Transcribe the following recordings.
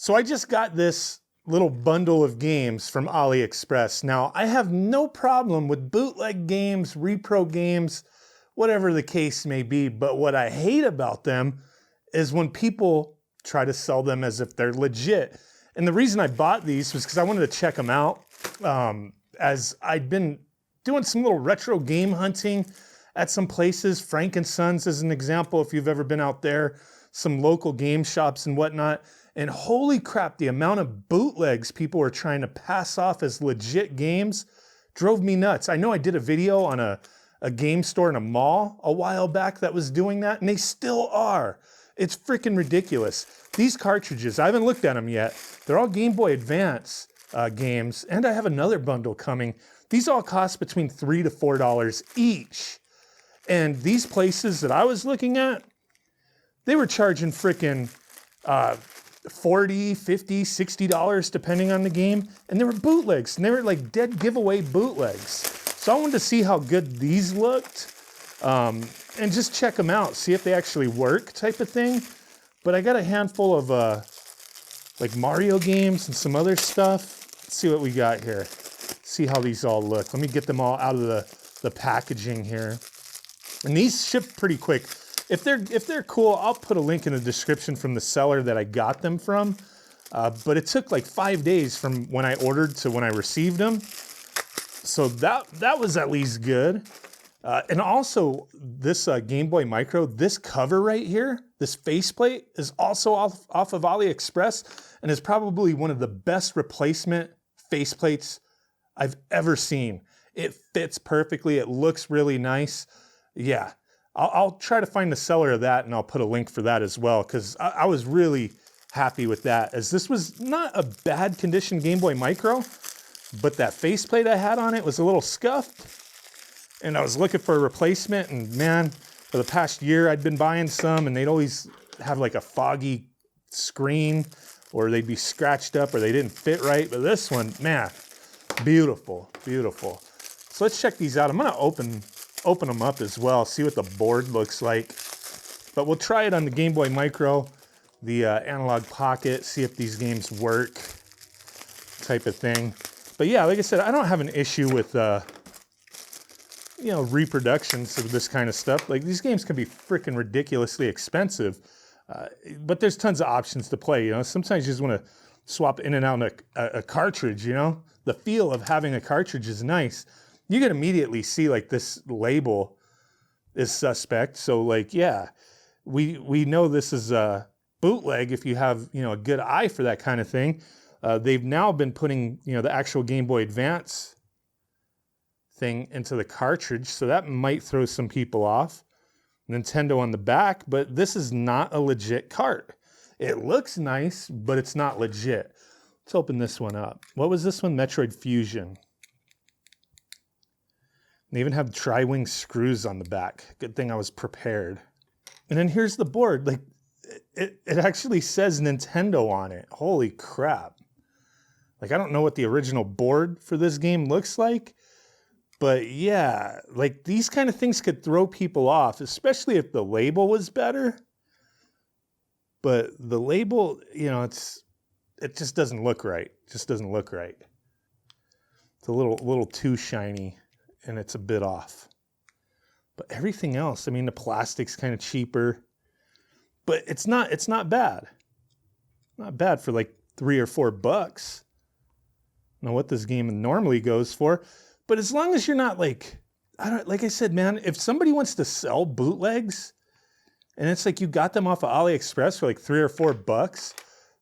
So I just got this little bundle of games from AliExpress. Now, I have no problem with bootleg games, repro games, whatever the case may be, but what I hate about them is when people try to sell them as if they're legit. And the reason I bought these was because I wanted to check them out, as I'd been doing some little retro game hunting at some places. Frank and Sons is an example, if you've ever been out there, some local game shops and whatnot. And holy crap, the amount of bootlegs people were trying to pass off as legit games drove me nuts. I know I did a video on a game store in a mall a while back that was doing that, and they still are. It's freaking ridiculous. These cartridges, I haven't looked at them yet. They're all Game Boy Advance games, and I have another bundle coming. These all cost between $3 to $4 each. And these places that I was looking at, they were charging freaking $40, $50, $60 depending on the game. And they were bootlegs, and they were like dead giveaway bootlegs. So I wanted to see how good these looked and just check them out, see if they actually work type of thing. But I got a handful of like Mario games and some other stuff. Let's see what we got here. See how these all look. Let me get them all out of the packaging here. And these ship pretty quick. If they're cool, I'll put a link in the description from the seller that I got them from. But it took like 5 days from when I ordered to when I received them. So that was at least good. And also this Game Boy Micro, this cover right here, this faceplate is also off of AliExpress and is probably one of the best replacement faceplates I've ever seen. It fits perfectly. It looks really nice. Yeah, I'll try to find the seller of that and I'll put a link for that as well, because I was really happy with that, as this was not a bad condition Game Boy Micro, but that faceplate I had on it was a little scuffed and I was looking for a replacement, and man, for the past year I'd been buying some and they'd always have like a foggy screen, or they'd be scratched up, or they didn't fit right. But this one, man, beautiful, beautiful. So let's check these out. I'm gonna open them up as well, see what the board looks like. But we'll try it on the Game Boy Micro, the Analog Pocket, see if these games work, type of thing. But yeah, like I said, I don't have an issue with reproductions of this kind of stuff. Like, these games can be freaking ridiculously expensive, but there's tons of options to play. Sometimes you just want to swap in and out a cartridge. The feel of having a cartridge is nice. You can immediately see like this label is suspect. So like, yeah, we know this is a bootleg if you have, a good eye for that kind of thing. They've now been putting, the actual Game Boy Advance thing into the cartridge. So that might throw some people off. Nintendo on the back, but this is not a legit cart. It looks nice, but it's not legit. Let's open this one up. What was this one? Metroid Fusion. They even have tri-wing screws on the back. Good thing I was prepared. And then here's the board. Like, it actually says Nintendo on it. Holy crap. Like, I don't know what the original board for this game looks like, but yeah, like, these kind of things could throw people off, especially if the label was better. But the label, it just doesn't look right. It just doesn't look right. It's a little too shiny, and it's a bit off. But everything else, the plastic's kind of cheaper, but it's not bad. Not bad for like $3 or $4. I don't know what this game normally goes for, but as long as you're not like I said, man, if somebody wants to sell bootlegs and it's like you got them off of AliExpress for like $3 or $4,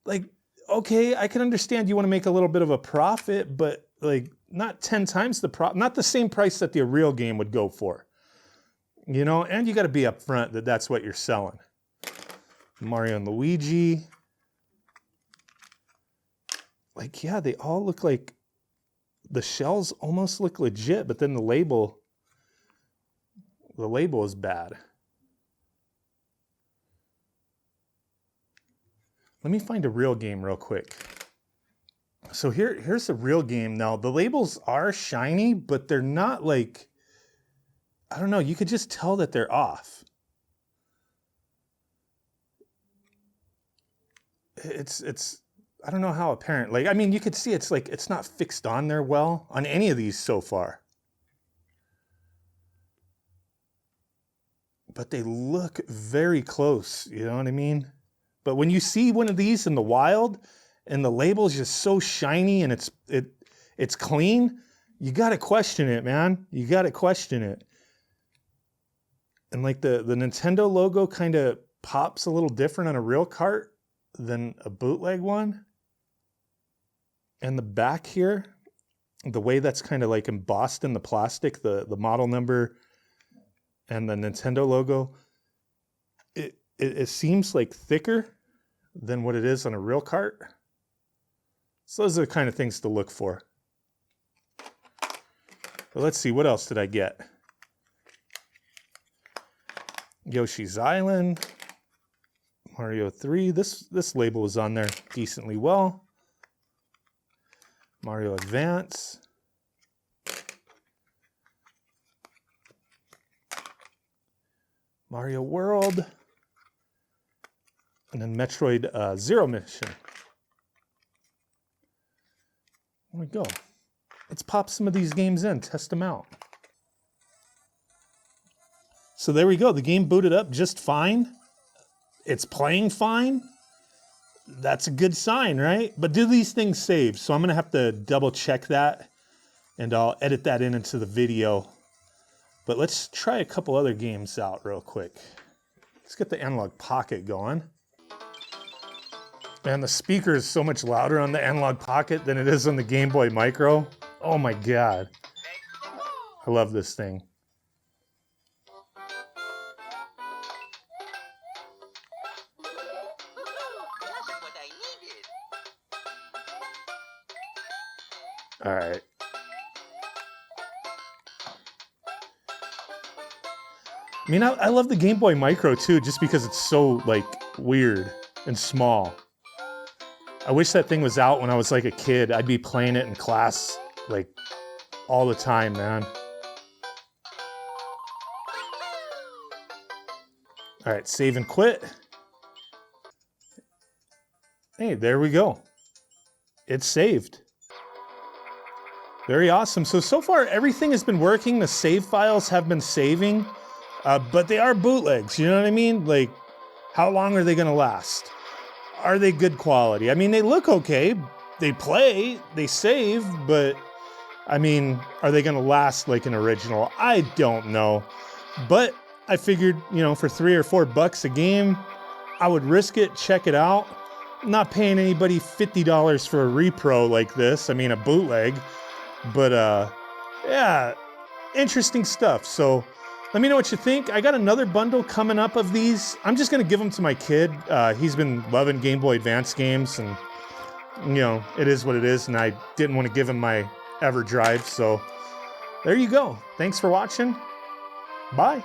like, okay, I can understand you want to make a little bit of a profit, but like not 10 times the profit, not the same price that the real game would go for, and you got to be upfront that that's what you're selling. Mario and Luigi. Like, yeah, they all look like, the shells almost look legit, but then the label is bad. Let me find a real game real quick. So here's a real game. Now, the labels are shiny, but they're not like, I don't know, you could just tell that they're off. It's I don't know how apparent. Like, I mean, you could see it's like, it's not fixed on there well on any of these so far. But they look very close, you know what I mean? But when you see one of these in the wild and the label is just so shiny and it's clean, you gotta question it, man. You gotta question it. And like the Nintendo logo kind of pops a little different on a real cart than a bootleg one. And the back here, the way that's kind of like embossed in the plastic, the model number and the Nintendo logo, it seems like thicker than what it is on a real cart. So those are the kind of things to look for. But let's see, what else did I get? Yoshi's Island, Mario 3. This label was on there decently well. Mario Advance. Mario World. And then Metroid Zero Mission. There we go. Let's pop some of these games in, test them out. So there we go. The game booted up just fine. It's playing fine. That's a good sign, right? But do these things save? So I'm going to have to double check that, and I'll edit that into the video. But let's try a couple other games out real quick. Let's get the Analog Pocket going. Man, the speaker is so much louder on the Analog Pocket than it is on the Game Boy Micro. Oh my God. I love this thing. All right. I mean, I love the Game Boy Micro too, just because it's so like weird and small. I wish that thing was out when I was like a kid. I'd be playing it in class like all the time, man. All right, save and quit. Hey, there we go. It's saved. Very awesome. So far, everything has been working. The save files have been saving, but they are bootlegs. You know what I mean? Like, how long are they going to last? Are they good quality? I mean, they look okay. They play, they save, but I mean, are they going to last like an original? I don't know. But I figured, you know, for $3 or $4 a game, I would risk it, check it out. I'm not paying anybody $50 for a repro like this. I mean, a bootleg. But yeah, interesting stuff. So let me know what you think. I got another bundle coming up of these. I'm just gonna give them to my kid. He's been loving Game Boy Advance games, and you know, it is what it is, and I didn't want to give him my EverDrive, so there you go. Thanks for watching. Bye.